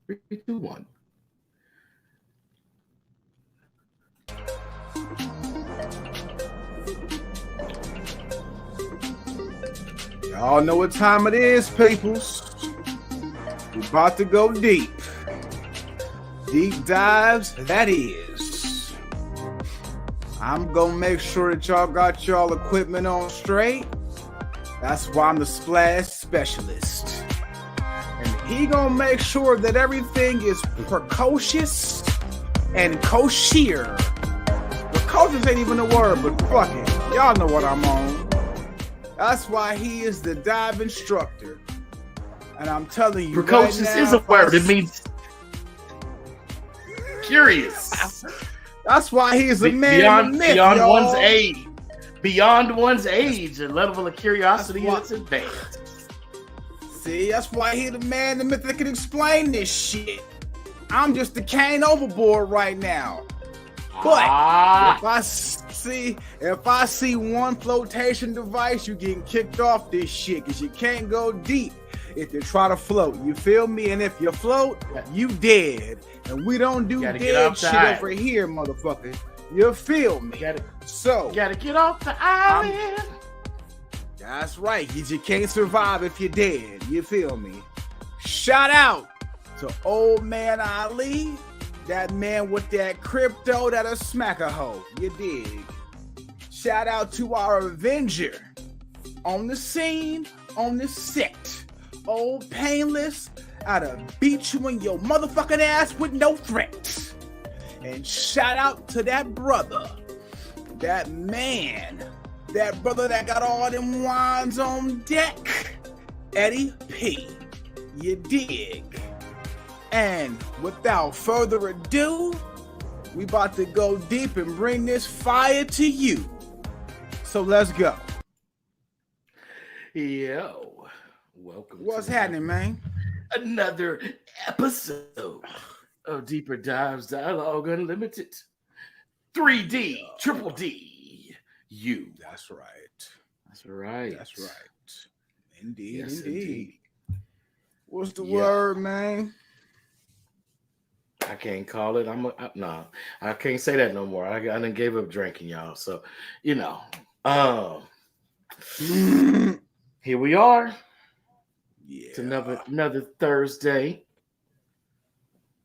3, 2, 1. Y'all know what time it is, peoples. We're about to go deep. Deep dives, that is. I'm gonna make sure that y'all got y'all equipment on straight. That's why I'm the splash specialist. And he gonna make sure that everything is precocious and kosher. Precocious ain't even a word, but fuck it. Y'all know what I'm on. That's why he is the dive instructor. And I'm telling you, Precocious right now, is a word. It means curious. That's why he's a man beyond, in the myth, beyond y'all. one's age. Beyond one's age, a level of curiosity That's is advanced. See, that's why he's the man in the myth that can explain this shit. I'm just the cane overboard right now. But if I see one flotation device, you getting kicked off this shit because you can't go deep if you try to float. You feel me? And if you float, you dead. And we don't do dead shit over here, motherfucker. You feel me? You gotta get off the island. That's right. You can't survive if you're dead. You feel me? Shout out to old man Ali. That man with that crypto that'll smack a hoe. You dig? Shout out to our Avenger on the scene, on the set. Old Painless, I'd beat you in your motherfucking ass with no threat. And shout out to that brother, that man, that brother that got all them wines on deck, Eddie P. You dig? And without further ado, we about to go deep and bring this fire to you. So let's go. Yo, welcome. What's happening, man? Another episode of Deeper Dives Dialogue Unlimited. 3D, Triple D, you. That's right. That's right. That's right. Indeed, Yes, indeed. What's the word, man? I can't call it. No, I can't say that no more. I done gave up drinking, y'all. So, here we are. Yeah. It's another Thursday.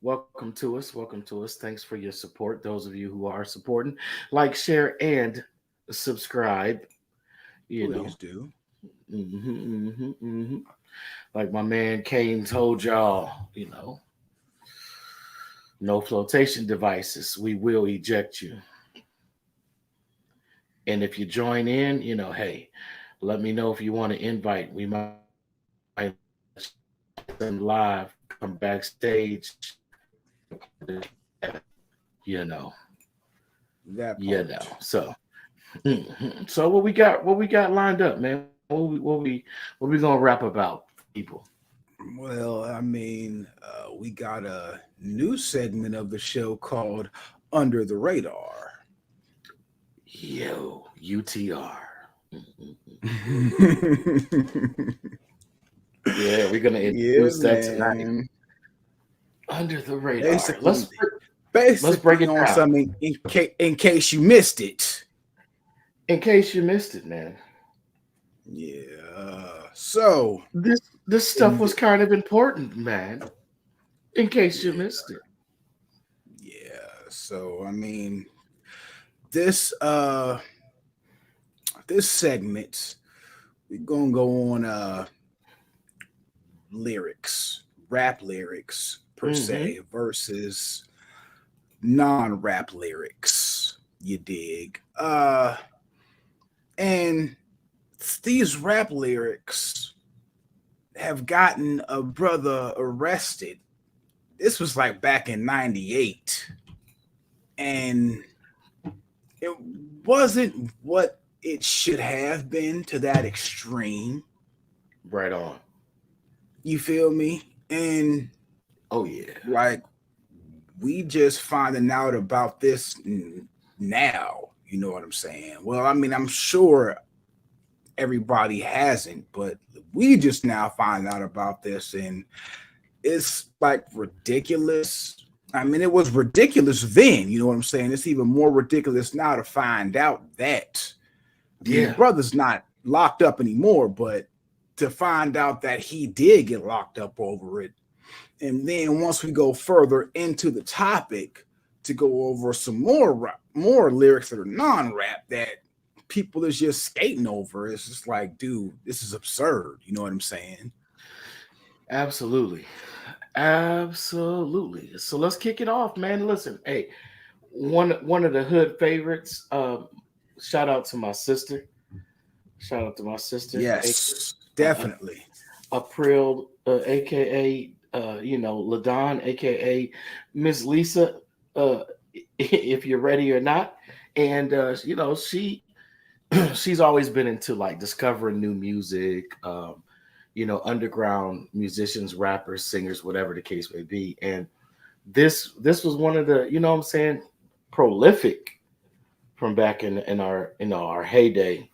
Welcome to us. Welcome to us. Thanks for your support. Those of you who are supporting, like, share, and subscribe. Please do. Like my man Kane told y'all, no flotation devices. We will eject you. And if you join in, hey, let me know if you want to invite. We might them live, come backstage. So so what we got lined up, man? What we gonna rap about, people? Well, I mean, we got a new segment of the show called Under the Radar. Yo, UTR. Yeah, we're gonna introduce that tonight. Under the radar. Let's break it down. Something in case you missed it. In case you missed it, man. Yeah. So this stuff was kind of important, man. In case you missed it. Yeah. So I mean, this segment, we're gonna go on lyrics, rap lyrics per se versus non-rap lyrics. You dig? And these rap lyrics have gotten a brother arrested. This was like back in 98. And it wasn't what it should have been to that extreme. Right on. You feel me? And oh yeah, like we just finding out about this now. You know what I'm saying? Well, I mean, I'm sure everybody hasn't, but we just now find out about this, and it's like ridiculous. I mean, it was ridiculous then, you know what I'm saying? It's even more ridiculous now to find out that. I mean, the Yeah. brother's not locked up anymore, but to find out that he did get locked up over it. And then once we go further into the topic, to go over some more lyrics that are non-rap that people is just skating over. It's just like, dude, this is absurd. You know what I'm saying? Absolutely. Absolutely. So let's kick it off, man. Listen, hey, one of the hood favorites. Shout out to my sister. Shout out to my sister, Yes, uh, definitely. April, aka Ladon, aka Miss Lisa. Uh, if you're ready or not, and she's always been into like discovering new music. Underground musicians, rappers, singers, whatever the case may be, and this was one of the what I'm saying, prolific from back in our heyday.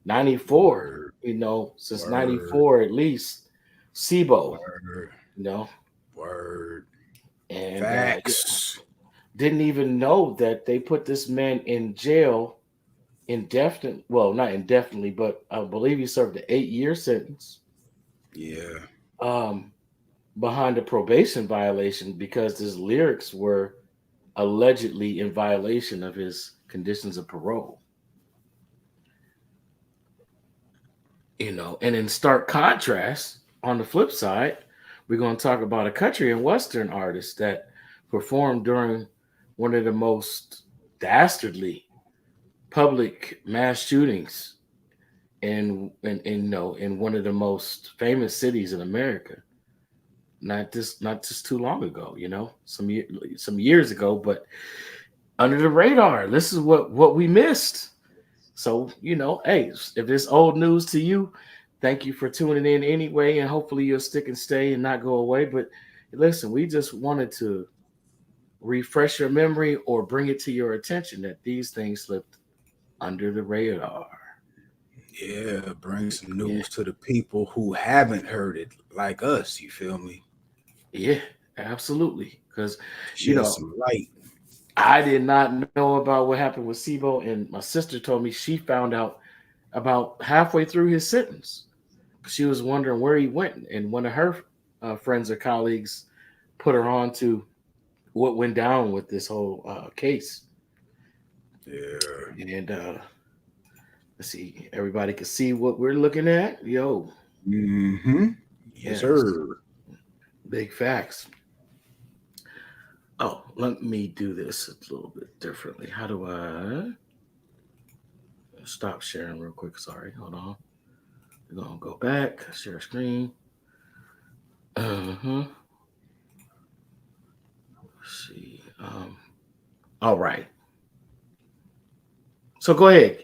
94, Word, since word, 94 at least, SIBO, word, you know, word. and Facts. didn't even know that they put this man in jail indefinite. Well, not indefinitely, but I believe he served an 8-year sentence Yeah. um, behind a probation violation because his lyrics were allegedly in violation of his conditions of parole. And in stark contrast, on the flip side, we're going to talk about a country and western artist that performed during one of the most dastardly public mass shootings in one of the most famous cities in America. Not just too long ago, some years ago, but under the radar. This is what we missed. So, hey, if this old news to you, thank you for tuning in anyway, and hopefully you'll stick and stay and not go away. But listen, we just wanted to refresh your memory or bring it to your attention that these things slipped under the radar. Yeah. Bring some Yeah, news to the people who haven't heard it, like us. You feel me? yeah, absolutely. Because, you Shed know, some light. I did not know about what happened with Sibo, and my sister told me she found out about halfway through his sentence. She was wondering where he went, and one of her friends or colleagues put her on to what went down with this whole case. Yeah. And let's see, everybody can see what we're looking at. Yo, Mm-hmm. Yes, yes, sir. big facts. Oh, let me do this a little bit differently. How do I stop sharing real quick? Sorry, hold on. We're gonna go back, share screen. Uh-huh. Let's see. All right. So go ahead,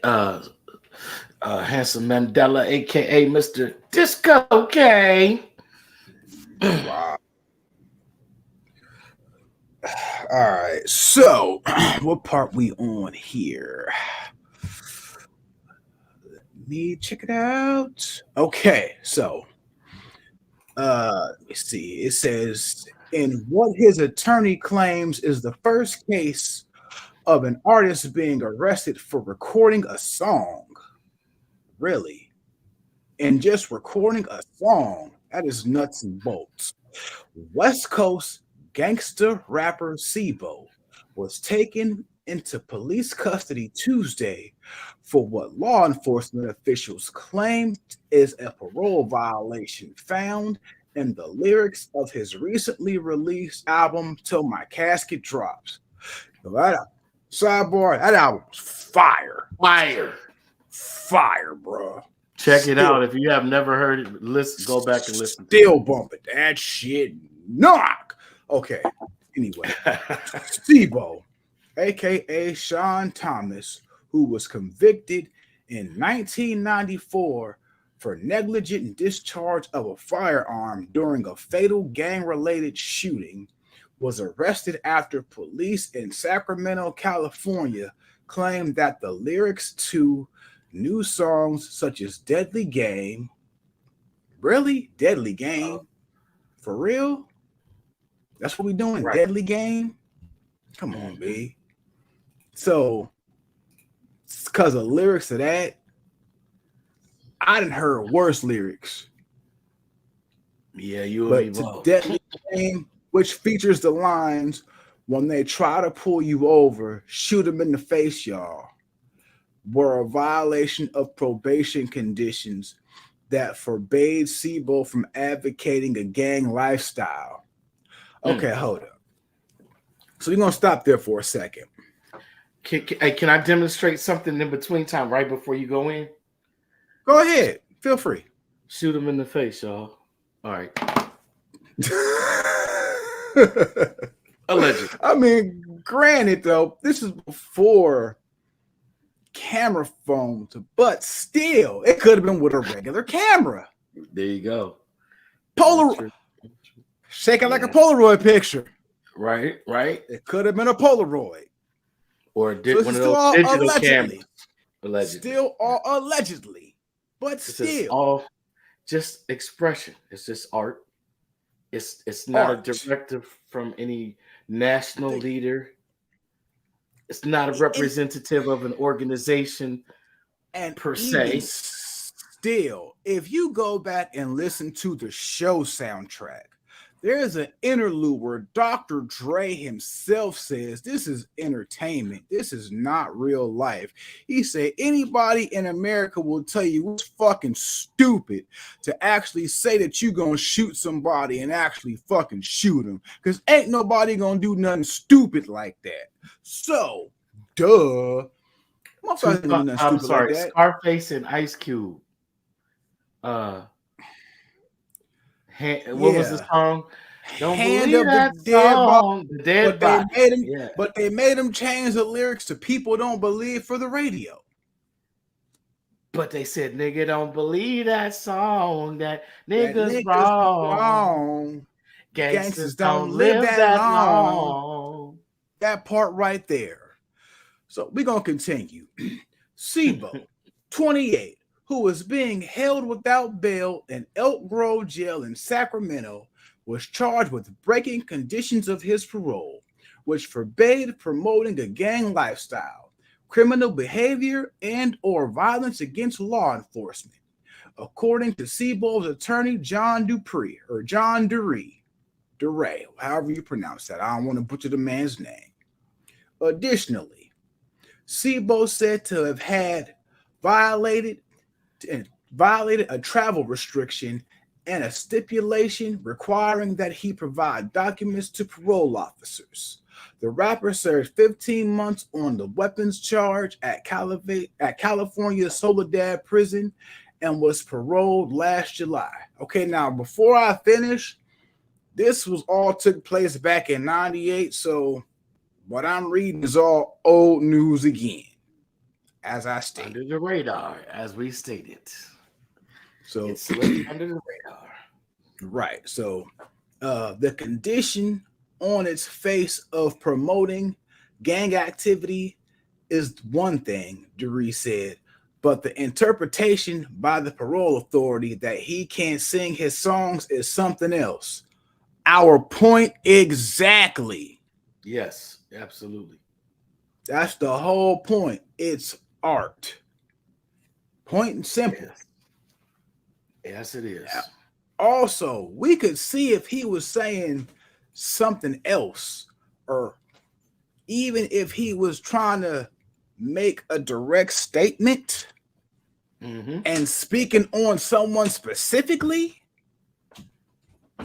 Handsome Mandela, aka Mr. Disco K. Wow. All right. So, what part we on here? Let me check it out. Okay. So, let me see. It says in what his attorney claims is the first case of an artist being arrested for recording a song. Really? And just recording a song. That is nuts and bolts. West Coast gangster rapper Sibo was taken into police custody Tuesday for what law enforcement officials claimed is a parole violation found in the lyrics of his recently released album Till My Casket Drops. So that sidebar, that album was fire. Fire. Fire, bro. Check it Still out. If you have never heard it, listen, go back and listen to Still bumping that shit. Knock. Okay. Anyway, it. Sibo, aka Sean Thomas, who was convicted in 1994 for negligent discharge of a firearm during a fatal gang-related shooting, was arrested after police in Sacramento, California, claimed that the lyrics to new songs such as Deadly Game, really? Deadly Game? For real? That's what we doing? Right. Deadly game? Come on, B. So, because of lyrics of that, I didn't heard worse lyrics. Yeah, you and me But to both. Deadly Game, which features the lines, when they try to pull you over, shoot them in the face, y'all, were a violation of probation conditions that forbade Sibo from advocating a gang lifestyle. Okay, hold up. So we're going to stop there for a second. Can I demonstrate something in between time right before you go in? Go ahead. Feel free. Shoot him in the face, y'all. All right. Allegedly. I mean, granted, though, this is before camera phones, but still, it could have been with a regular camera. There you go. Polaroid. Shaking like a Polaroid picture. Right. It could have been a Polaroid. Or one of those digital cameras. Allegedly. Still all allegedly. But still. It's all just expression. It's just art. It's not a directive from any national leader. It's not a representative of an organization and per se. Still, if you go back and listen to the show soundtrack, there's an interlude where Dr. Dre himself says, this is entertainment. This is not real life. He said, anybody in America will tell you it's fucking stupid to actually say that you're going to shoot somebody and actually fucking shoot them. Because ain't nobody going to do nothing stupid like that. So, duh. I'm sorry, like Scarface and Ice Cube. What was the song? Don't Hand believe of that the dead song. The dead body. But they made him change the lyrics to "People Don't Believe" for the radio. But they said, "Nigga, don't believe that song. That niggas wrong. Gangsters don't live that long." That part right there. So we're gonna continue. Sibo, 28, who is being held without bail in Elk Grove Jail in Sacramento, was charged with breaking conditions of his parole, which forbade promoting a gang lifestyle, criminal behavior, and or violence against law enforcement, according to Sibo's attorney, John Dupree, or John Duray, however you pronounce that. I don't want to butcher the man's name. Additionally, Sibo said to have had violated a travel restriction and a stipulation requiring that he provide documents to parole officers. The rapper served 15 months on the weapons charge at California Soledad Prison and was paroled last July. Okay, now before I finish, this was all took place back in 98, so what I'm reading is all old news again, as I stated. Under the radar, as we stated. So it's slipped under the radar. Right. So the condition on its face of promoting gang activity is one thing, Duray said, but the interpretation by the parole authority that he can't sing his songs is something else. Our point exactly. Yes, absolutely. That's the whole point. It's art. Point and simple. Yes, it is. Also, we could see if he was saying something else, or even if he was trying to make a direct statement and speaking on someone specifically,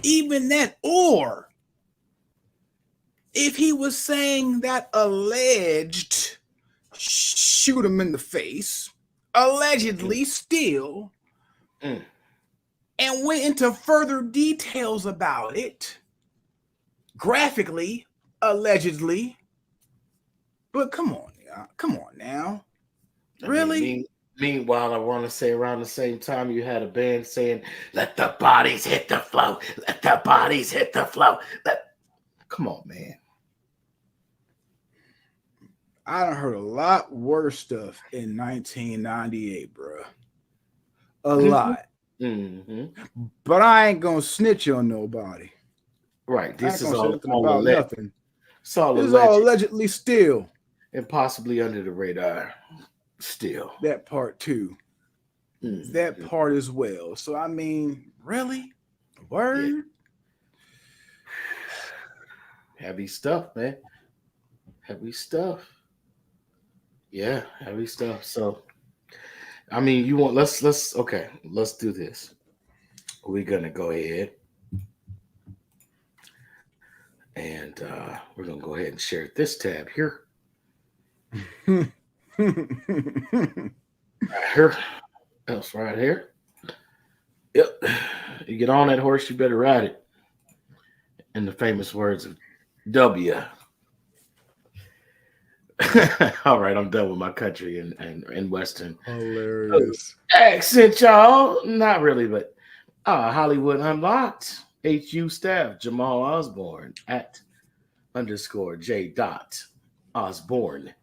even that, or if he was saying that alleged shoot him in the face, allegedly still, and went into further details about it, graphically, allegedly. But come on now. Really? Meanwhile, I want to say around the same time you had a band saying, "Let the bodies hit the flow. Let the bodies hit the flow." Come on, man. I done heard a lot worse stuff in 1998, bro. A lot. But I ain't gonna snitch on nobody. Right. I This ain't is gonna say all nothing all about alleged. nothing. It's all This is all alleged allegedly still. and possibly under the radar. Still. That part too. That part as well. So I mean, really? Word? Yeah. Heavy stuff, man. Heavy stuff. Yeah, heavy stuff. So I mean, you want let's okay, let's do this. We're gonna go ahead and we're gonna go ahead and share this tab here. Right here. That's right here. Yep. You get on that horse, you better ride it. In the famous words of W. All right, I'm done with my country and Western Hilarious. accent, y'all. Not really, but Hollywood Unlocked. HU staff Jamal Osborne at underscore J dot Osborne.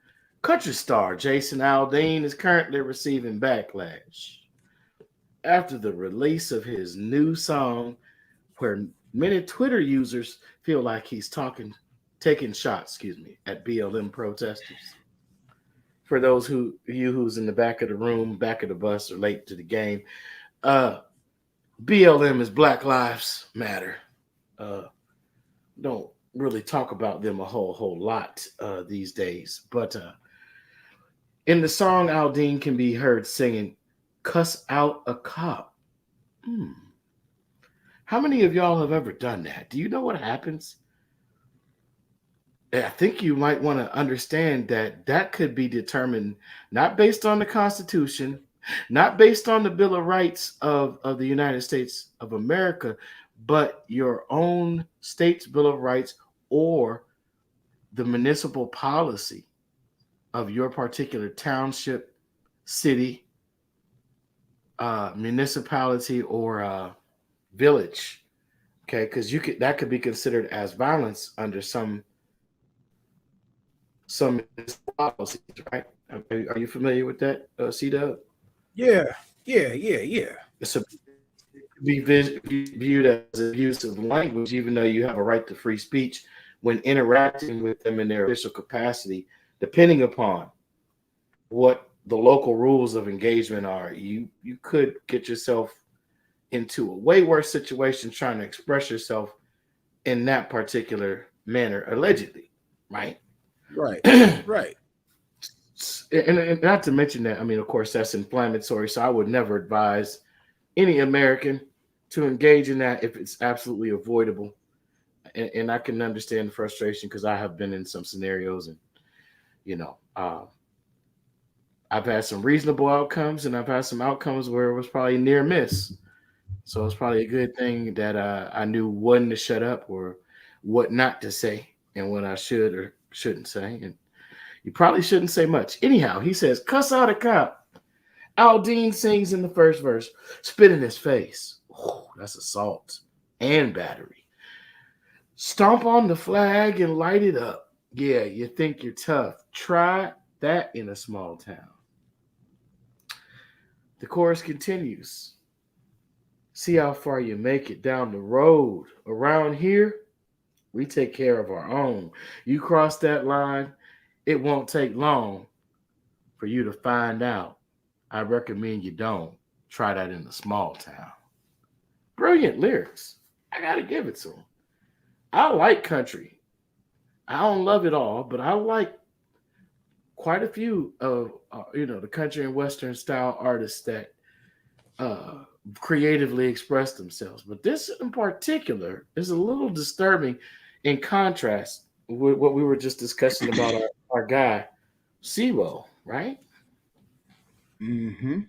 Country star Jason Aldean is currently receiving backlash after the release of his new song, where many Twitter users feel like he's taking shots, at BLM protesters. For those who's in the back of the room, back of the bus, or late to the game, uh, BLM is Black Lives Matter. Don't really talk about them a whole lot these days, but in the song, Aldean can be heard singing "Cuss Out a Cop." Hmm. How many of y'all have ever done that? Do you know what happens? I think you might want to understand that that could be determined not based on the Constitution, not based on the Bill of Rights of the United States of America, but your own state's Bill of Rights or the municipal policy of your particular township, city, municipality, or village. Okay, because that could be considered as violence under some policies, right? Are you familiar with that, C-Dub? Yeah, yeah. It's be viewed as abuse of language, even though you have a right to free speech when interacting with them in their official capacity, depending upon what the local rules of engagement are. You could get yourself into a way worse situation trying to express yourself in that particular manner, allegedly, right? Right, right. And not to mention that, I mean, of course, that's inflammatory. So I would never advise any American to engage in that if it's absolutely avoidable. And I can understand the frustration because I have been in some scenarios, and I've had some reasonable outcomes, and I've had some outcomes where it was probably near miss. So it's probably a good thing that I knew when to shut up or what not to say and what I should or shouldn't say. And you probably shouldn't say much. Anyhow, he says, "Cuss out a cop." Aldean sings in the first verse, "Spit in his face." Oh, that's assault and battery. "Stomp on the flag and light it up. Yeah, you think you're tough. Try that in a small town." The chorus continues. "See how far you make it down the road. Around here, we take care of our own. You cross that line, it won't take long for you to find out. I recommend you don't. Try that in a small town." Brilliant lyrics. I got to give it to him. I like country. I don't love it all, but I like quite a few of the country and western style artists that uh, creatively express themselves. But this in particular is a little disturbing in contrast with what we were just discussing about our guy Sibo, right? Mm-hmm.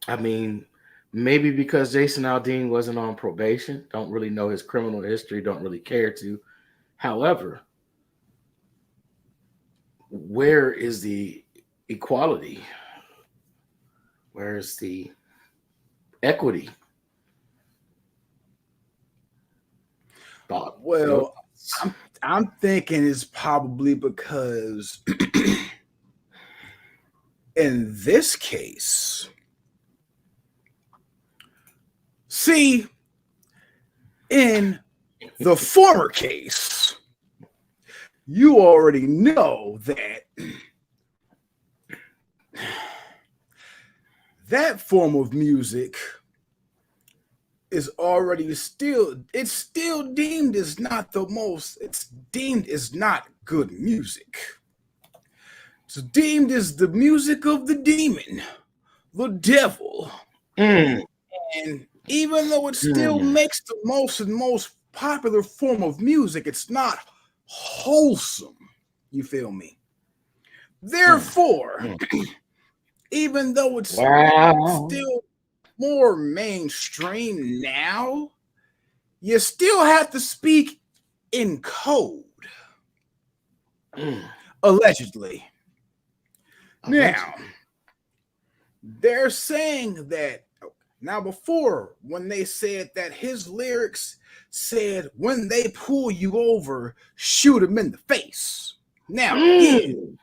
I mean, maybe because Jason Aldean wasn't on probation, don't really know his criminal history, don't really care to. However, where is the equality? Where is the equity? Thought. Well, I'm thinking it's probably because in this case, See, in the former case, you already know that that form of music is already it's still deemed as not the most, it's deemed as not good music. It's deemed as the music of the demon, the devil. And even though it still makes the most popular form of music, it's not wholesome. You feel me? Therefore, even though it's still more mainstream now, you still have to speak in code. Allegedly. Now, they're saying that now before, when they said that his lyrics said, when they pull you over, shoot him in the face. Now, again,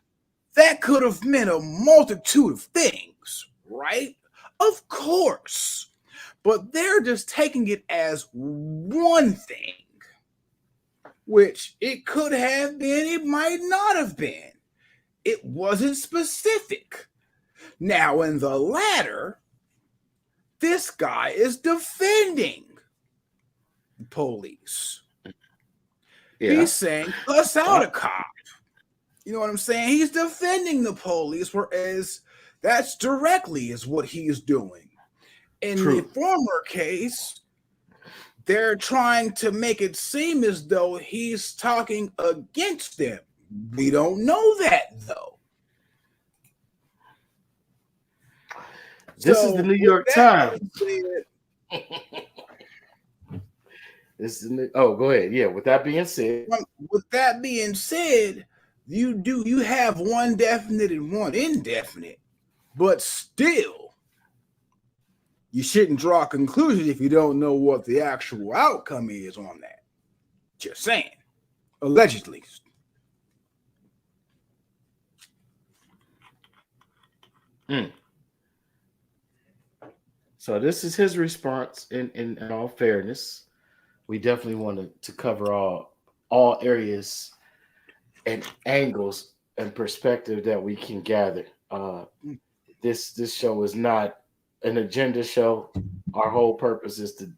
that could have meant a multitude of things, right? Of course. But they're just taking it as one thing, which it could have been, it might not have been. It wasn't specific. Now, in the latter, this guy is defending the police. Yeah. He's saying, cuss out a cop. You know what I'm saying? He's defending the police, whereas that's directly is what he's doing. In the former case, they're trying to make it seem as though he's talking against them. We don't know that, though. This is the New York Times. Go ahead. Yeah, with that being said. You have one definite and one indefinite, but still, you shouldn't draw a conclusion if you don't know what the actual outcome is on that. Just saying. Allegedly. So this is his response in all fairness. We definitely wanted to cover all areas and angles and perspective that we can gather. This show is not an agenda show. Our whole purpose is to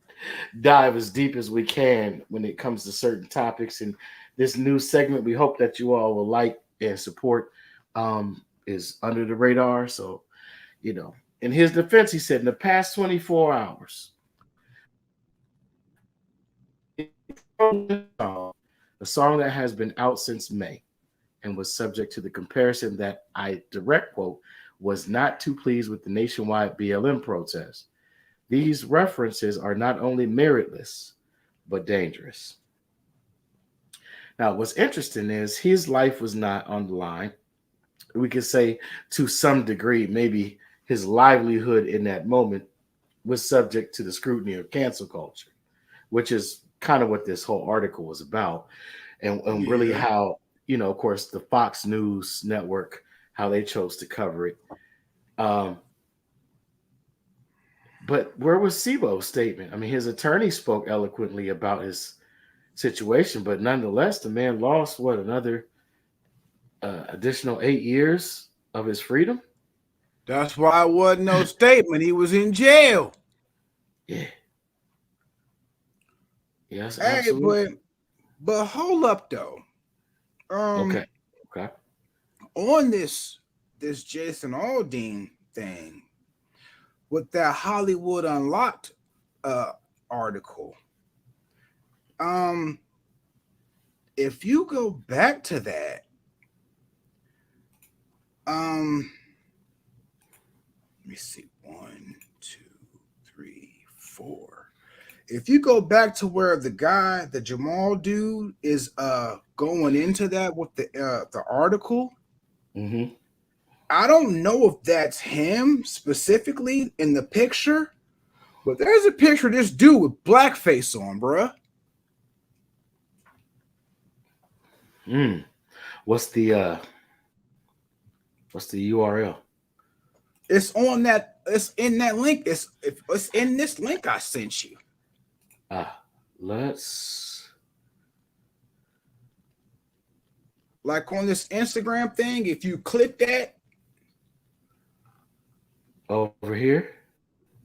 dive as deep as we can when it comes to certain topics. And this new segment, we hope that you all will like and support, is Under the Radar. So, in his defense, he said in the past 24 hours, a song that has been out since May and was subject to the comparison that I direct quote was not too pleased with the nationwide BLM protest. These references are not only meritless, but dangerous. Now, what's interesting is his life was not on the line. We could say to some degree, maybe his livelihood in that moment was subject to the scrutiny of cancel culture, which is kind of what this whole article was about. And really how, of course, the Fox News network, how they chose to cover it. But where was SIBO's statement? I mean, his attorney spoke eloquently about his situation, but nonetheless, the man lost another additional 8 years of his freedom. That's why it wasn't no statement. He was in jail. Yeah. Yes, hey, absolutely. But hold up though. Okay. On this Jason Aldean thing with that Hollywood Unlocked article. If you go back to that, let me see, 1, 2, 3, 4. If you go back to where the guy, the Jamal dude, is going into that with the article, I don't know if that's him specifically in the picture, but there's a picture of this dude with blackface on, bruh. What's the URL? It's on that. It's in that link. It's in this link I sent you. Let's. Like on this Instagram thing, if you click that, Over here.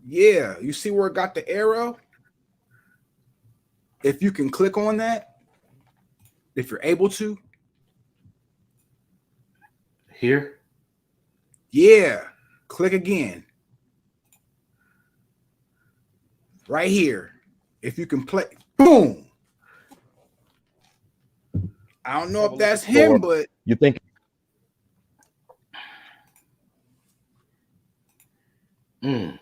yeah, you see where it got the arrow? If you can click on that, if you're able to, Here. yeah, click again. Right here. If you can play, boom. I don't know if that's him, but you think Mm.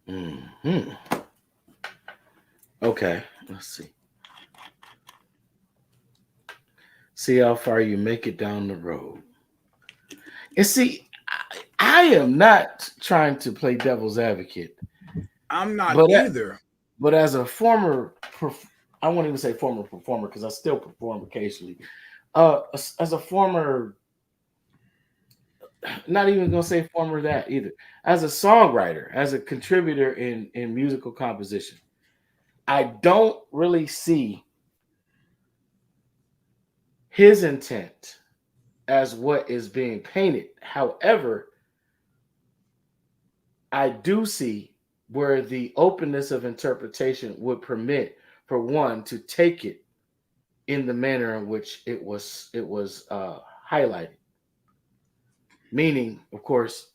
Hmm. Okay, let's see. See how far you make it down the road. And see, I am not trying to play devil's advocate, I'm not but either. but as a former, I won't even say former performer because I still perform occasionally. As a former, not even gonna say former that either. As a songwriter, as a contributor in musical composition, I don't really see his intent as what is being painted. However, I do see where the openness of interpretation would permit for one to take it in the manner in which it was highlighted. Meaning, of course,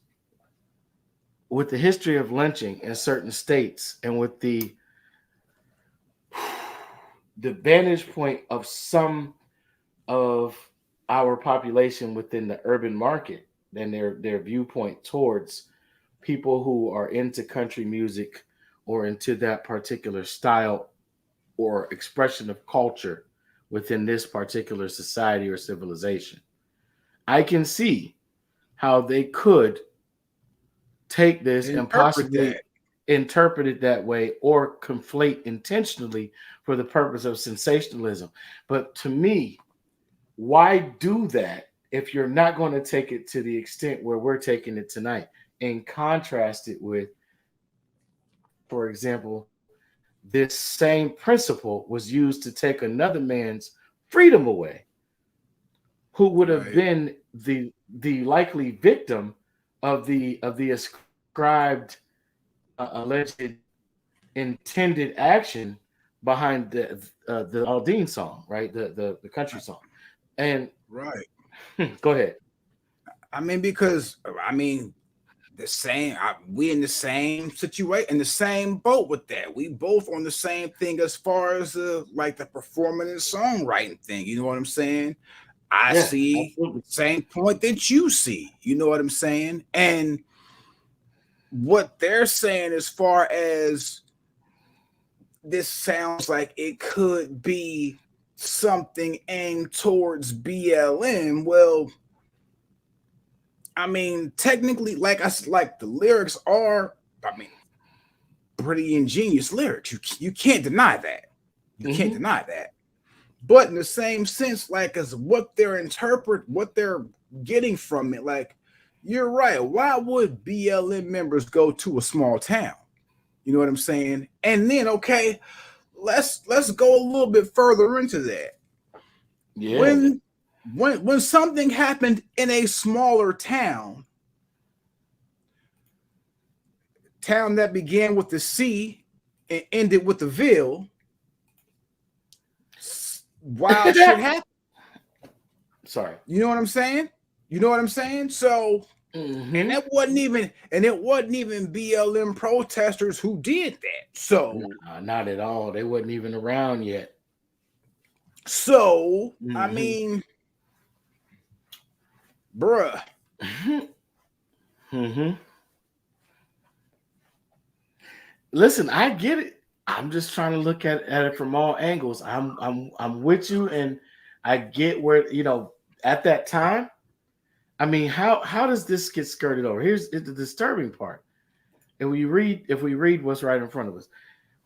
with the history of lynching in certain states and with the vantage point of some of our population within the urban market and their viewpoint towards people who are into country music or into that particular style or expression of culture within this particular society or civilization. I can see how they could take this and Interpret possibly that. interpret it that way or conflate intentionally for the purpose of sensationalism. But to me, why do that if you're not going to take it to the extent where we're taking it tonight and contrast it with, for example, this same principle was used to take another man's freedom away, who would have Right. been the likely victim of the ascribed alleged intended action behind the Aldine song, right? The country song. And Right. go ahead. I mean, because I mean, the same. We in the same situation, in the same boat with that. We both on the same thing as far as like the performing and songwriting thing. You know what I'm saying? I Yeah, see absolutely. same point that you see. You know what I'm saying? And what they're saying as far as this sounds like it could be something aimed towards BLM. Well, I mean, technically, like the lyrics are, I mean, pretty ingenious lyrics. You can't deny that. You can't Mm-hmm. deny that. But in the same sense, like as what they're getting from it, like you're right. Why would BLM members go to a small town? You know what I'm saying? And then okay, let's go a little bit further into that. Yeah. When when something happened in a smaller town that began with the C and ended with the Ville, wild shit happened. Sorry. You know what I'm saying? You know what I'm saying? So, and Mm-hmm. it wasn't even BLM protesters who did that. Nah, not at all. They wasn't even around yet. I Mm-hmm. mean, bruh, Mm-hmm. Listen, I get it. I'm just trying to look at it from all angles. I'm with you, and I get where at that time. I mean, how does this get skirted over? Here's the disturbing part. And if we read what's right in front of us,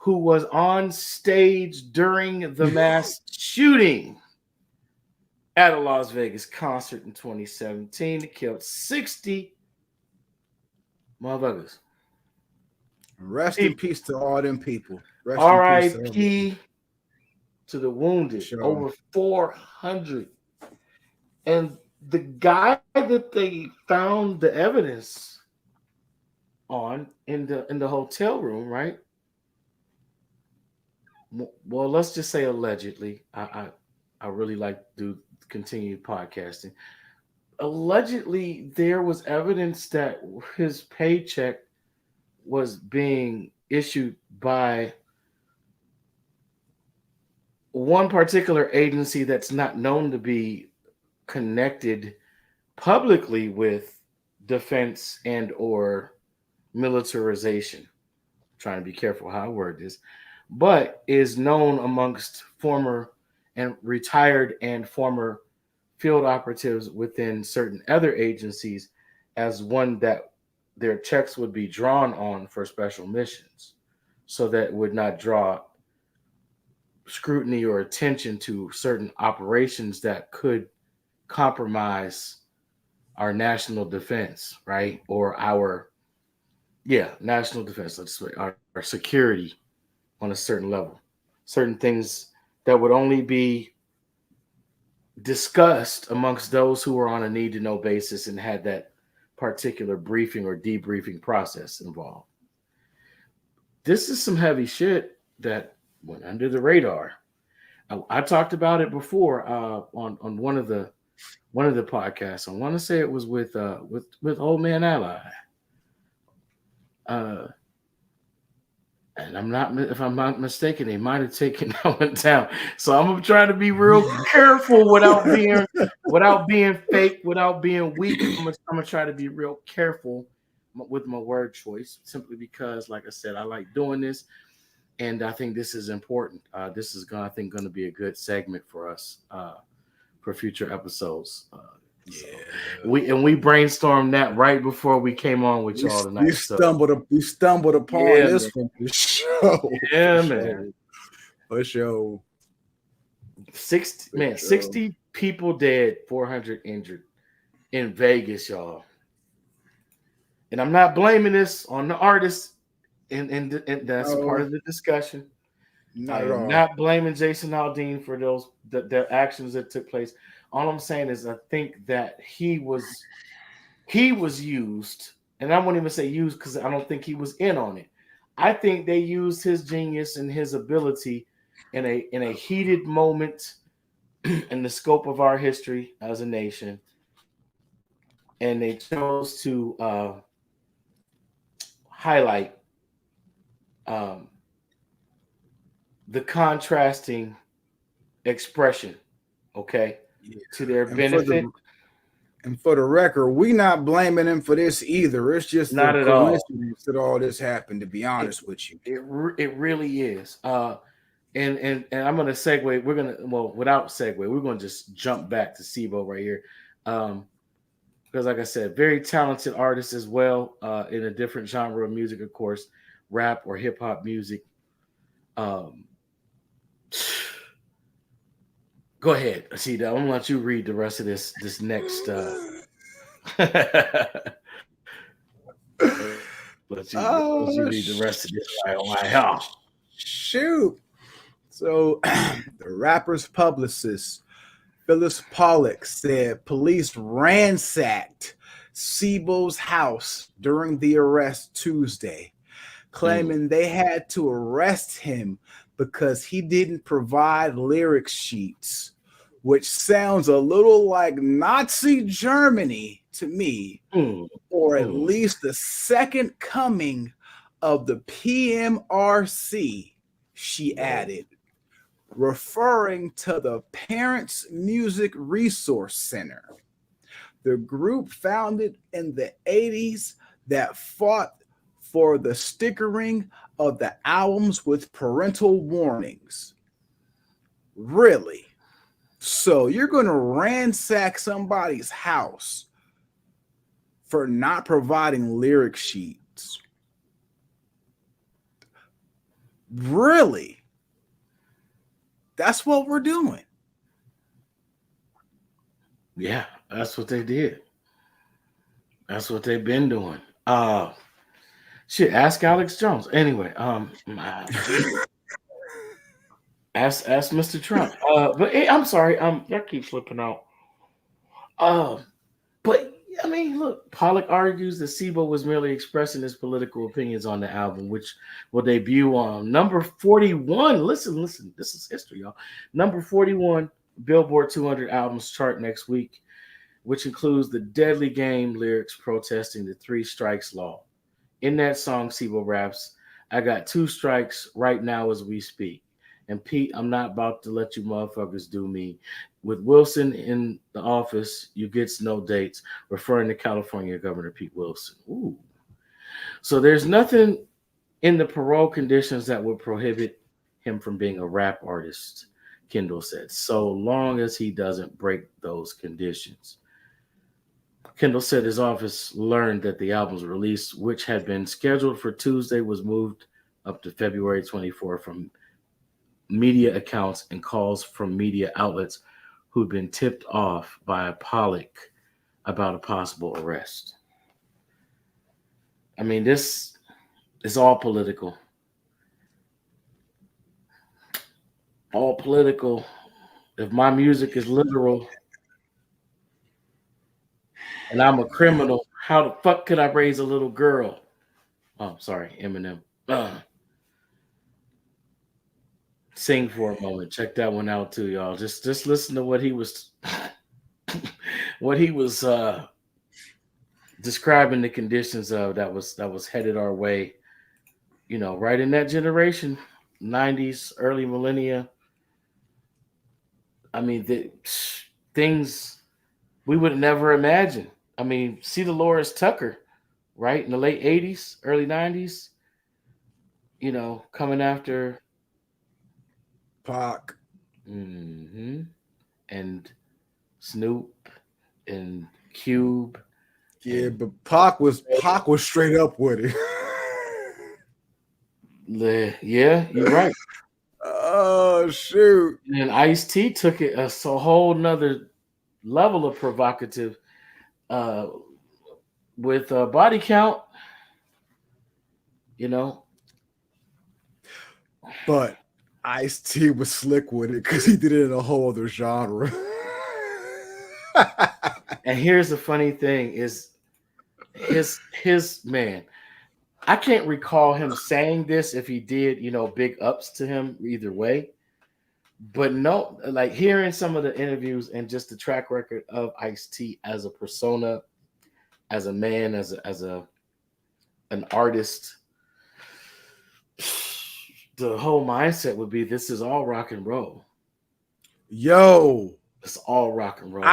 who was on stage during the mass shooting at a Las Vegas concert in 2017. It killed 60 motherfuckers. Rest in peace to all them people. Rest in peace to them. R.I.P. to the wounded. Sure. Over 400. And the guy that they found the evidence on in the hotel room, right? Well, let's just say allegedly. I really like to do continued podcasting. Allegedly, there was evidence that his paycheck was being issued by one particular agency that's not known to be connected publicly with defense and or militarization. I'm trying to be careful how I word this, but is known amongst former and retired and former field operatives within certain other agencies as one that their checks would be drawn on for special missions, so that would not draw scrutiny or attention to certain operations that could compromise our national defense, right? Or our national defense, let's say our security on a certain level. Certain things that would only be discussed amongst those who were on a need to know basis and had that particular briefing or debriefing process involved. This is some heavy shit that went under the radar. I talked about it before on one of the podcasts. I want to say it was with Old Man Ally. And if I'm not mistaken, they might have taken that one down. So I'm gonna try to be real careful without being fake, without being weak. I'm gonna try to be real careful with my word choice, simply because, like I said, I like doing this, and I think this is important. This is going to be a good segment for us for future episodes. So we brainstormed that right before we came on with y'all tonight. We stumbled upon this one for sure. Yeah, man. For sure. 60 people dead, 400 injured in Vegas, y'all. And I'm not blaming this on the artists, and that's a part of the discussion. I am not blaming Jason Aldean for the actions that took place. All I'm saying is I think that he was used, and I won't even say used because I don't think he was in on it. I think they used his genius and his ability in a heated moment in the scope of our history as a nation, and they chose to highlight the contrasting expression, okay, to their benefit. And for the record, we not blaming him for this either. It's just not a at coincidence that all this happened, to be honest with you. It really is. And I'm gonna segue. Without segue, we're gonna just jump back to Sibo right here. Because like I said, very talented artist as well, in a different genre of music, of course, rap or hip hop music. Go ahead. See, I'm gonna let you read the rest of this next. Let you read the rest of this. Right. Shoot. So, the rapper's publicist, Phyllis Pollock, said police ransacked Sibo's house during the arrest Tuesday, claiming they had to arrest him because he didn't provide lyric sheets, which sounds a little like Nazi Germany to me, or at least the second coming of the PMRC, she added, referring to the Parents Music Resource Center, the group founded in the 80s that fought for the stickering of the albums with parental warnings. Really? So you're going to ransack somebody's house for not providing lyric sheets? Really? That's what we're doing. Yeah, that's what they did. That's what they've been doing. Shit, ask Alex Jones. Anyway, ask Mr. Trump. But I'm sorry, that keeps slipping out. Uh, but I mean, look, Pollock argues that Sibo was merely expressing his political opinions on the album, which will debut on number 41. Listen, this is history, y'all. Number 41 Billboard 200 albums chart next week, which includes the Deadly Game lyrics protesting the three strikes law. In that song, Sibo raps, "I got two strikes right now as we speak. And Pete, I'm not about to let you motherfuckers do me. With Wilson in the office, you gets no dates," referring to California Governor Pete Wilson. Ooh. So there's nothing in the parole conditions that would prohibit him from being a rap artist, Kendall said, so long as he doesn't break those conditions. Kendall said his office learned that the album's release, which had been scheduled for Tuesday, was moved up to February 24 from media accounts and calls from media outlets who'd been tipped off by Pollock about a possible arrest. I mean, this is all political. All political. If my music is literal and I'm a criminal, how the fuck could I raise a little girl? Oh, sorry, Eminem. Sing for a moment. Check that one out too, y'all. Just listen to what he was describing the conditions of that was headed our way. You know, right in that generation, 90s, early millennia. I mean, things we would never imagine. I mean, see Dolores Tucker, right in the late 80s, early 90s. You know, coming after Pac. And Snoop and Cube. Yeah, but Pac was straight up with it. Yeah, you're right. Oh shoot! And Ice-T took it a whole nother level of provocative with Body Count. You know, but Ice-T was slick with it because he did it in a whole other genre. And here's the funny thing: is his man. I can't recall him saying this. If he did, you know, big ups to him either way. But no, like hearing some of the interviews and just the track record of Ice-T as a persona, as a man, as an artist, the whole mindset would be this is all rock and roll. Yo, it's all rock and roll.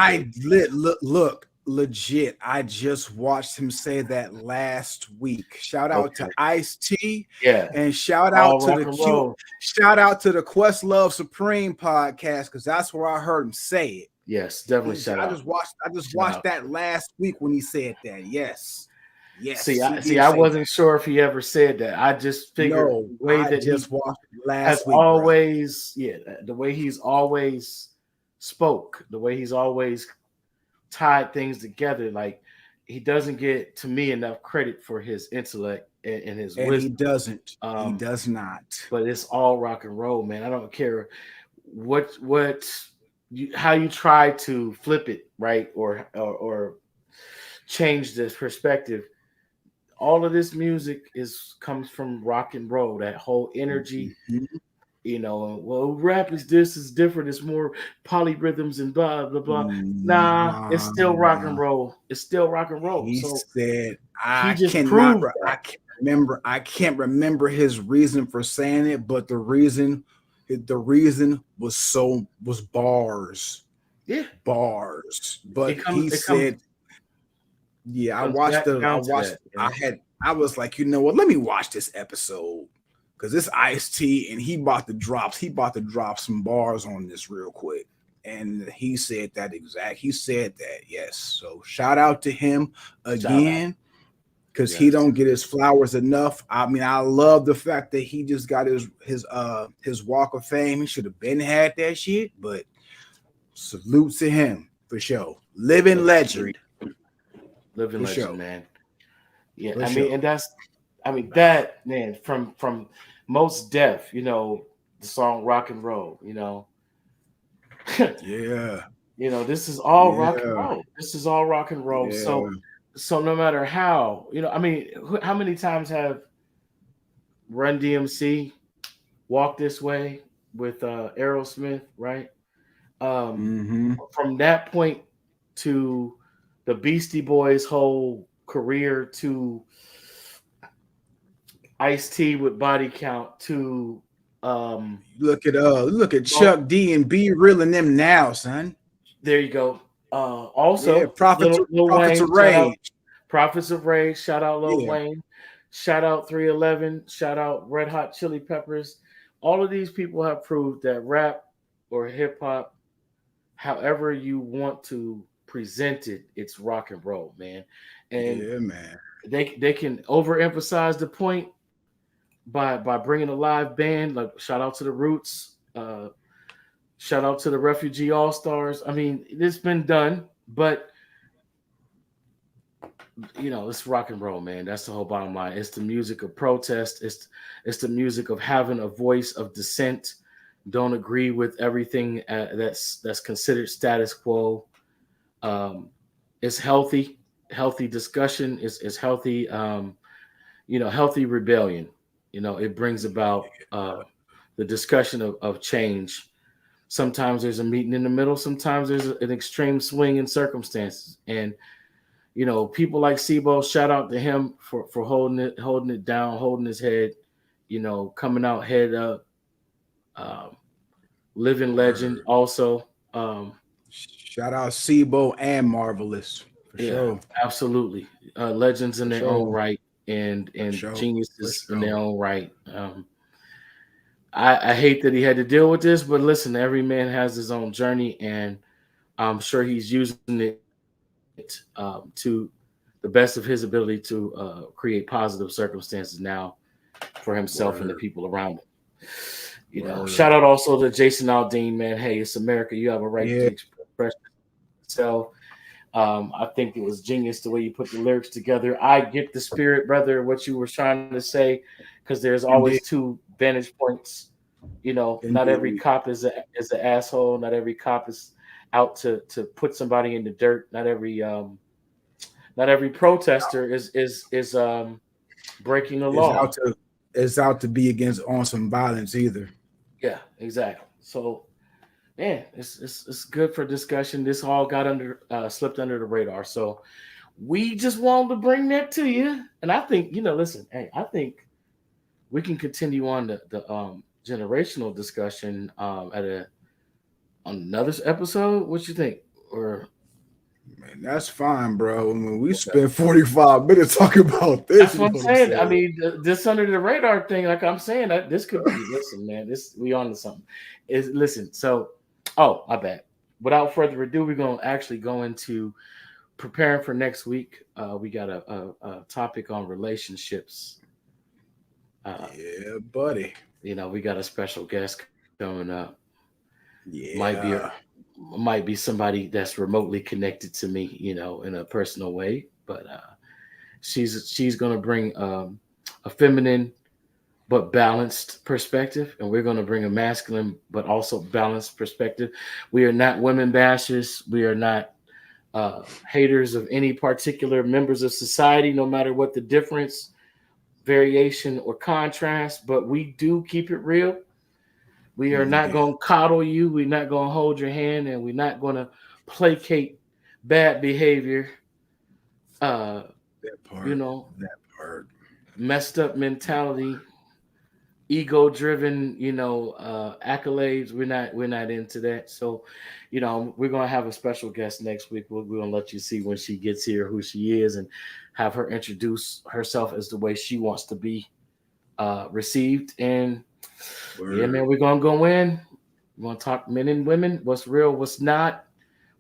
Look, legit. I just watched him say that last week. Shout out to Ice-T. Yeah. And shout out to the Questlove Supreme podcast, because that's where I heard him say it. Yes, definitely. I just watched that last week when he said that. Yes. See, I wasn't sure if he ever said that. I just figured the way that just watched last week. Always, the way he's always spoke, the way he's always tied things together. Like he doesn't get, to me, enough credit for his intellect and his wisdom. He doesn't. He does not. But it's all rock and roll, man. I don't care how you try to flip it, right, or change this perspective. All of this music comes from rock and roll. That whole energy. Mm-hmm. You know, well, rap is different. It's more polyrhythms and blah blah blah. Nah, it's still rock and roll. It's still rock and roll. He said, I can't remember his reason for saying it, but the reason was bars. Yeah, bars. But he said, I was like, you know what? Let me watch this episode. Because this Ice-T, and he about to drop some bars on this real quick. And he said that, yes. So shout out to him again. because he Yes. don't get his flowers enough. I mean, I love the fact that he just got his Walk of Fame. He should have been had that shit, but salute to him for sure. Living legend. Living For legend, sure. man. Yeah, For I mean, sure. and that man from Most Def, the song Rock and Roll, Yeah. this is all rock and Yeah. roll. This is all rock and roll. Yeah. So no matter how, I mean, how many times have Run DMC walked this way with Aerosmith, right? Um, Mm-hmm. from that point to the Beastie Boys' whole career to Ice T with Body Count to Look at Mo- Chuck D and B reeling them now, son. there you go. Yeah, Also, Lil prophets Wayne, of shout out rage. Prophets of Rage, shout out Lil Yeah. Wayne, shout out 311, shout out Red Hot Chili Peppers. All of these people have proved that rap or hip hop, however you want to present it, it's rock and roll, man. And Yeah, man. they can overemphasize the point by bringing a live band. Like shout out to the Roots, shout out to the Refugee All Stars. I mean, it's been done, but it's rock and roll, man. That's the whole bottom line. It's the music of protest. It's the music of having a voice of dissent. Don't agree with everything that's considered status quo. It's healthy discussion. It's healthy, healthy rebellion. It brings about the discussion of change. Sometimes there's a meeting in the middle. Sometimes there's an extreme swing in circumstances, and people like Sibo, shout out to him for holding it down, holding his head, coming out head up. Um, living legend, Word. also. Shout out Sibo and Marvelous. For Yeah, sure. absolutely. Legends in For their own sure. right, and For sure. For geniuses in sure. their own right. I hate that he had to deal with this, but listen, every man has his own journey, and I'm sure he's using it to the best of his ability to create positive circumstances now for himself and the Word. people around him. Shout Word. out also to Jason Aldean, man. Hey, it's America. You have a right to Yeah. express yourself. I think it was genius the way you put the lyrics together. I get the spirit, brother, what you were trying to say, because there's always Indeed. two vantage points. Not every Indeed. cop is an asshole. Not every cop is out to put somebody in the dirt. Not every protester is breaking the Is law. out to be against on some violence either. Yeah, exactly. So, man, it's good for discussion. This all got slipped under the radar. So we just wanted to bring that to you. And I think, listen, hey, I think we can continue on the generational discussion on another episode. What you think? Or Man, that's fine, bro. I mean, we spent 45 minutes talking about this. that's You know what I'm what I'm saying. I saying? mean, this under the radar thing, like I'm saying, that this could be. Listen, man, we on to something. Is listen. So, oh, my bad. Without further ado, we're gonna actually go into preparing for next week. We got a topic on relationships. Uh, Yeah, buddy. we got a special guest coming up. Yeah. Might be somebody that's remotely connected to me, in a personal way. But she's gonna bring a feminine but balanced perspective, and we're going to bring a masculine but also balanced perspective. We are not women bashers. We are not haters of any particular members of society, no matter what the difference, variation, or contrast. But we do keep it real. We are not Indeed. going to coddle you. We're not going to hold your hand, and we're not going to placate bad behavior. Uh, That you part. know, That part. messed up mentality, ego driven, accolades. We're not into that. So, we're gonna have a special guest next week. We're gonna let you see when she gets here who she is and have her introduce herself as the way she wants to be received. And yeah, Word. man, we're gonna go in. We're gonna talk men and women, what's real, what's not,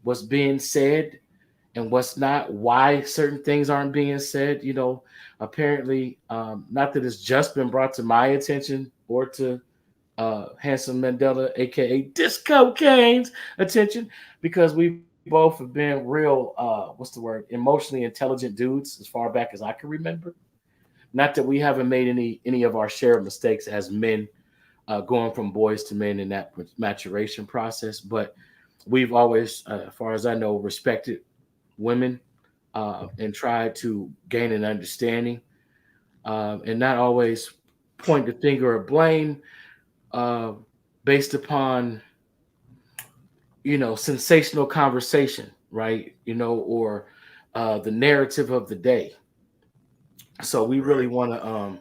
what's being said, and what's not, why certain things aren't being said. Apparently, not that it's just been brought to my attention or to Handsome Mandela, aka Disco Kane's attention, because we both have been real, what's the word, emotionally intelligent dudes as far back as I can remember. Not that we haven't made any of our share of mistakes as men, going from boys to men in that maturation process, but we've always, as far as I know, respected women, and tried to gain an understanding, and not always point the finger of blame, uh, based upon sensational conversation, right? Or the narrative of the day. So we Right. really want to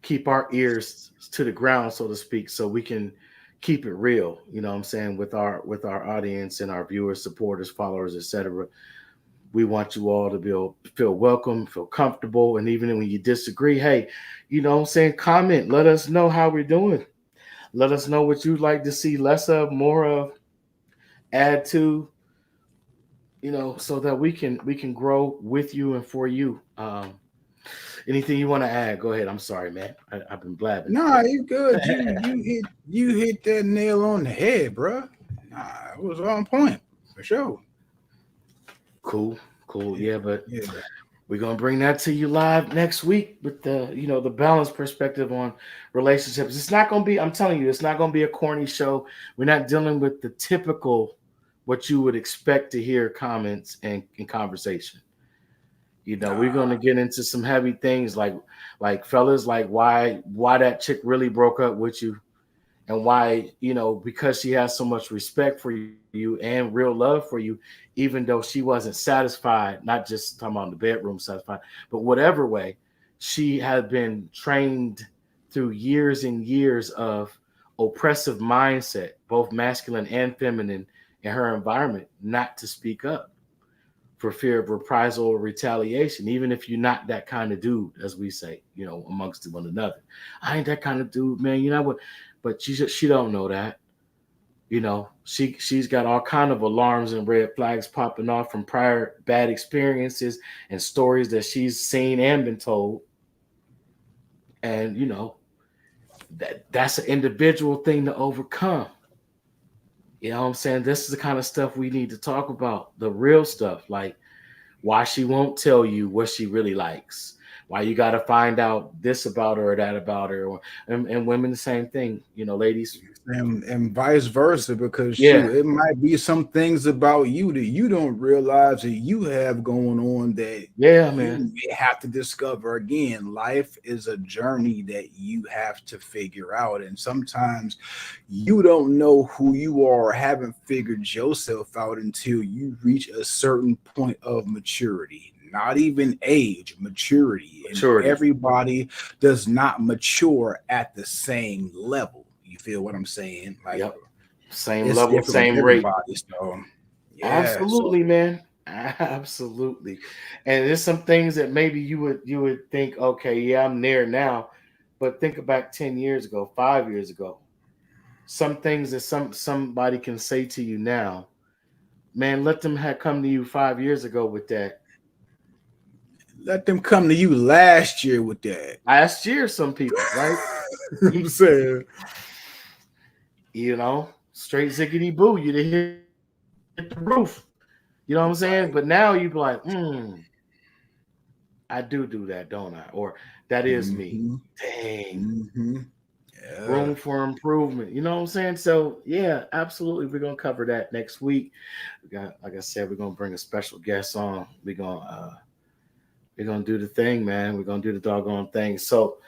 keep our ears to the ground, so to speak, so we can keep it real. What I'm saying, with our audience and our viewers, supporters, followers, etc. We want you all to feel welcome, feel comfortable, and even when you disagree, hey, what I'm saying, comment, let us know how we're doing. Let us know what you'd like to see less of, more of, add to, so that we can grow with you and for you. Anything you want to add? Go ahead. I'm sorry, man. I've been blabbing. Nah, you good. You hit that nail on the head, bro. Nah, it was on point for sure. Cool, cool. Yeah, Yeah, but yeah. we're gonna bring that to you live next week with the balanced perspective on relationships. It's not gonna be. I'm telling you, it's not gonna be a corny show. We're not dealing with the typical what you would expect to hear comments and conversation. We're Nah, gonna get into some heavy things like fellas, like why that chick really broke up with you, and why, because she has so much respect for you and real love for you, even though she wasn't satisfied, not just talking about in the bedroom satisfied, but whatever way, she had been trained through years and years of oppressive mindset, both masculine and feminine, in her environment, not to speak up for fear of reprisal or retaliation, even if you're not that kind of dude, as we say, amongst one another. I ain't that kind of dude, man. What? But she don't know that. She's got all kind of alarms and red flags popping off from prior bad experiences and stories that she's seen and been told. And that's an individual thing to overcome. What I'm saying? This is the kind of stuff we need to talk about, the real stuff, like why she won't tell you what she really likes, why you got to find out this about her or that about her, and women the same thing, ladies. and vice versa, because Yeah, shoot, it might be some things about you that you don't realize that you have going on that yeah, you man, may have to discover again. Life is a journey that you have to figure out, and sometimes you don't know who you are or haven't figured yourself out until you reach a certain point of maturity. Not even age, maturity. And maturity. everybody does not mature at the same level. You feel what I'm saying? Like Yep, same it's level, different with same rate. everybody. So yeah. So Absolutely, man. Absolutely. And there's some things that maybe you would think, okay, yeah, I'm there now, but think back 10 years ago, 5 years ago. Some things that somebody can say to you now, man, let them have come to you 5 years ago with that. let them come to you last year with that. Last year, some people, right? I'm saying. Straight ziggity boo, you'd hit the roof. You know what I'm saying? But now you'd be like, I do that, don't I? Or that is me. Mm-hmm. Dang. Mm-hmm. Room Yeah. for improvement. You know what I'm saying? So yeah, absolutely. We're gonna cover that next week. We got, like I said, we're gonna bring a special guest on. We're gonna do the thing, man. We're gonna do the doggone thing. So,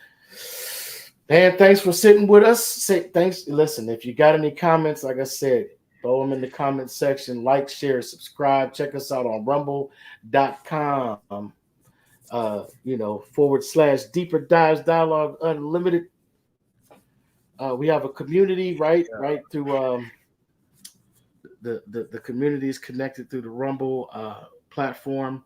man, thanks for sitting with us. Say thanks. Listen, if you got any comments, like I said, throw them in the comment section. Like, share, subscribe. Check us out on rumble.com. /deeper dives dialogue unlimited. We have a community, right through the community is connected through the Rumble platform.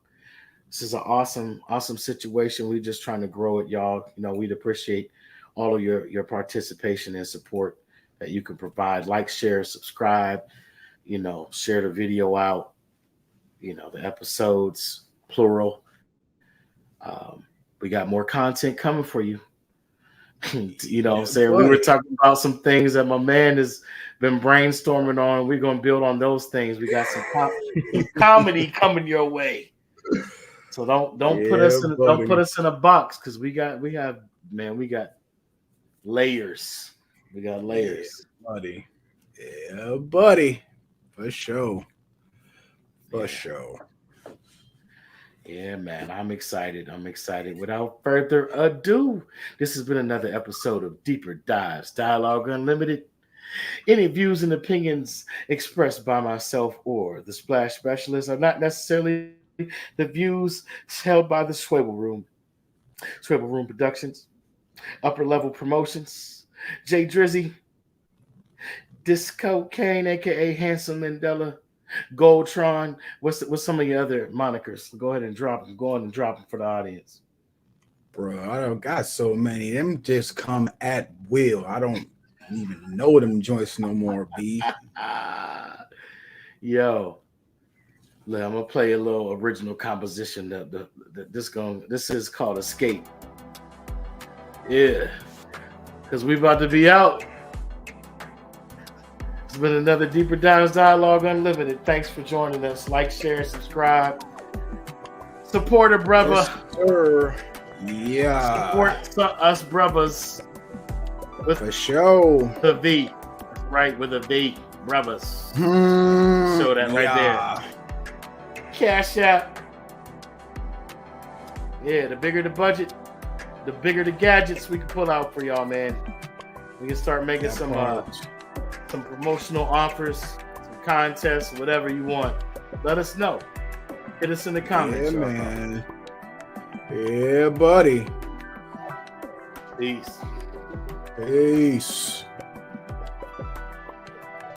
This is an awesome situation. We're just trying to grow it, y'all. We'd appreciate all of your participation and support that you can provide. Like, share, subscribe. Share the video out. the episodes, plural. We got more content coming for you. What I'm saying? We were talking about some things that my man has been brainstorming on. We're going to build on those things. We got some comedy coming your way. So don't put us in a box, because we have layers. We got layers. Yeah, buddy. For sure. Yeah, man. I'm excited. Without further ado, this has been another episode of Deeper Dives, Dialogue Unlimited. Any views and opinions expressed by myself or the Splash Specialist are not necessarily the views held by the Schwebel Room Productions, Upper Level Promotions, Jay Drizzy, Disco Kane, aka Handsome Mandela, Goldtron. What's some of your other monikers? Go ahead and drop them. Go on and drop them for the audience. Bro, I don't got so many. Them just come at will. I don't even know them joints no more, B. Yo, look, I'm gonna play a little original composition. This is called Escape. Yeah, because we about to be out. It's been another Deeper Dives Dialogue Unlimited. Thanks for joining us. Like, share, subscribe. Support a brother. Yes, sir. Yeah. Support us brothers. For sure. The V. That's right, with a V. Brothers. Show that right there. Cash App. Yeah, the bigger the budget, the bigger the gadgets we can pull out for y'all, man. We can start making some promotional offers, some contests, whatever you want. Let us know. Hit us in the comments. Yeah, man. Yeah, buddy. Peace. Peace.